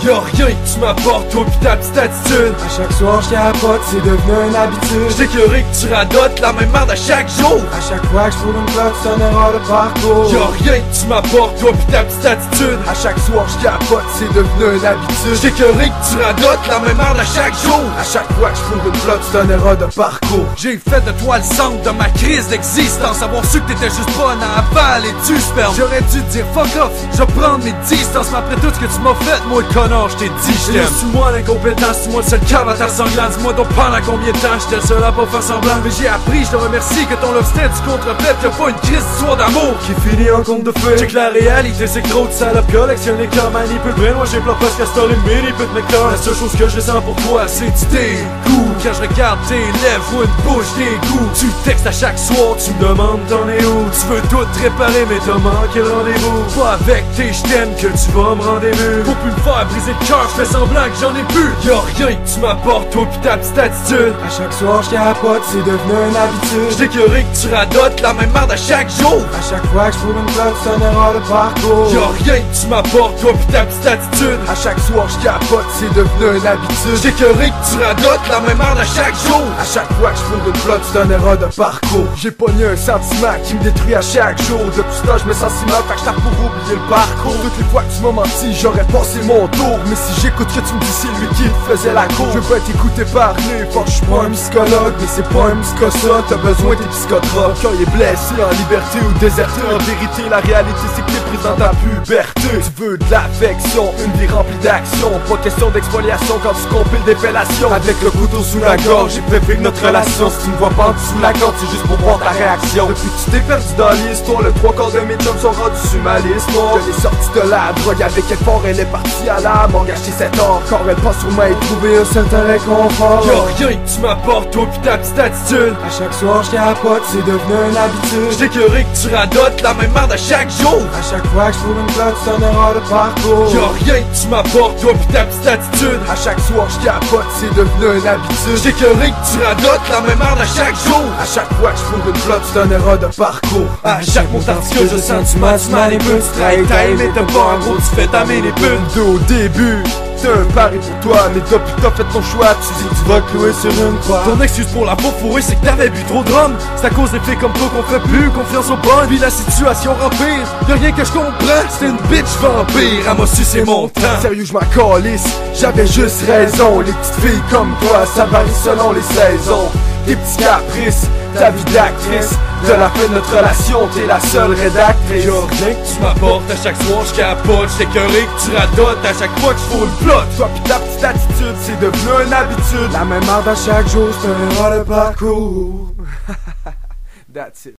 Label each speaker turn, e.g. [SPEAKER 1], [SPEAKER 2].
[SPEAKER 1] Y'a rien que tu m'apportes, toi pis ta petite attitude.
[SPEAKER 2] À chaque soir j'capote, c'est devenu une habitude.
[SPEAKER 1] J't'ai écœuré que tu radotes la même merde à chaque jour.
[SPEAKER 2] À chaque fois que j'foule une clope, c'est une erreur de parcours.
[SPEAKER 1] Y'a rien que tu m'apportes, toi pis ta petite attitude.
[SPEAKER 2] À chaque soir j'capote, c'est devenu une habitude.
[SPEAKER 1] J't'ai écœuré que tu radotes la même merde à chaque jour.
[SPEAKER 2] À chaque fois que j'foule une clope, c'est une erreur de parcours.
[SPEAKER 1] J'ai fait de toi le centre de ma crise d'existence. Avoir su que t'étais juste bonne à avaler du sperme. J'aurais dû te dire fuck off, je vais prendre mes distances. Mais après tout ce que tu m'as fait, moi le connard, j't'ai dit j't'aime. Suis-moi l'incompétence, suis-moi le seul cave à ta sanglante. Dis-moi donc pendant combien de temps j'étais le seul à pas faire semblant. Mais j'ai appris, je te remercie, que ton love c'était du contre-fait. Y'a pas une crise d'histoire d'amour
[SPEAKER 2] qui finit en conte de fées.
[SPEAKER 1] Check la réalité, c'est que trop de salopes collectionnent les corps, manipulent le brain. Moi j'ai plein parce qu'à cette heure une mini pute mes corps. La seule chose que je sens pour toi, c'est du dégoût. Quand je regarde tes lèvres ou une bouche d'égout. Tu textes à chaque soir, tu me demandes t'en es où. Tu veux tout réparer mais t'as manqué le rendez-vous. Pas avec tes j't'aime que tu vas me rendre ému. Faut plus me faire briser le cœur, j'fais semblant que j'en ai plus. Y'a rien que tu m'apportes, toi pis ta petite attitude.
[SPEAKER 2] À chaque soir j'capote, c'est devenu une habitude.
[SPEAKER 1] J't'ai écœuré que tu radotes la même merde à chaque jour.
[SPEAKER 2] À chaque fois que j'foule une clope, c'est une erreur de parcours.
[SPEAKER 1] Y'a rien que tu m'apportes, toi pis ta petite attitude.
[SPEAKER 2] À chaque soir j'capote, c'est devenu une habitude.
[SPEAKER 1] J't'ai écœuré que tu radotes la même merde à chaque jour.
[SPEAKER 2] À chaque fois que j'foule une clope, c'est une erreur de parcours. J'ai pogné un sentiment qui me détruit à chaque jour. Depuis ce temps je me sens si mal, fait que j'tape pour oublier le parcours. Toutes les fois que tu m'as menti, j'aurais passé mon tour. Mais si j'écoute que tu me dis c'est lui qui te faisait la cour. Je veux pas t'écouter parler, faut que j'suis pas un psychologue. Mais c'est pas un psychosote, t'as besoin des psychotropes. Quand il est blessé en liberté ou déserté, en vérité la réalité c'est que t'es pris dans ta puberté. Tu veux de l'affection, une vie remplie d'action. Pas question d'expoliation quand tu compiles des fellations. Avec le couteau sous la gorge, j'ai préféré notre relation. Si tu me vois pas en dessous la corde, c'est juste pour voir ta réaction. Depuis que tu t'es perdu dans l'histoire, le 3/4 de mes chums sont rendus sur ma liste noire. Je l'ai sorti de la drogue avec effort, elle est partie à la mort, gâcher cet or. Quand elle pense sur moi et trouver un certain réconfort.
[SPEAKER 1] Y'a rien que tu m'apportes, toi pis ta petite attitude.
[SPEAKER 2] À chaque soir j'capote, c'est devenu une habitude.
[SPEAKER 1] J't'ai écœuré que tu radotes la même merde à chaque jour.
[SPEAKER 2] À chaque fois que j'foule une clope, c'est une erreur de parcours.
[SPEAKER 1] Y'a rien que tu m'apportes, toi pis ta petite attitude.
[SPEAKER 2] À chaque soir j'capote, c'est devenu une habitude.
[SPEAKER 1] J't'ai écœuré que tu radotes la même merde à chaque jour.
[SPEAKER 2] À chaque fois que j'foule une clope, c'est une erreur de parcours.
[SPEAKER 1] À chaque montant que je sens, tu manipules. Tu trahis ta aimé, t'aimes pas, en gros tu fais ta mini pute.
[SPEAKER 2] Au début c'est un pari pour toi, mais depuis que t'as fait ton choix, tu dis que tu vas clouer sur une croix.
[SPEAKER 1] Ton excuse pour la peau fourrée, c'est que t'avais bu trop de rhum. C'est à cause des filles comme toi qu'on fait plus confiance aux bonnes. Puis la situation empire, y'a rien que je comprends. C'est une bitch vampire, elle m'a sucé mon temps.
[SPEAKER 2] Sérieux, je m'en calisse, j'avais juste raison. Les petites filles comme toi, ça varie selon les saisons. Des petits caprices, ta vie d'actrice. De la fin de notre relation, t'es la seule rédactrice.
[SPEAKER 1] Y'a rien que tu m'apportes, à chaque soir j'capote. J't'ai écœuré que tu radotes, à chaque fois que j'fous le plot.
[SPEAKER 2] Toi pis ta petite attitude, c'est devenu une habitude. La même merde à chaque jour, c'est un erreur de parcours. That's it.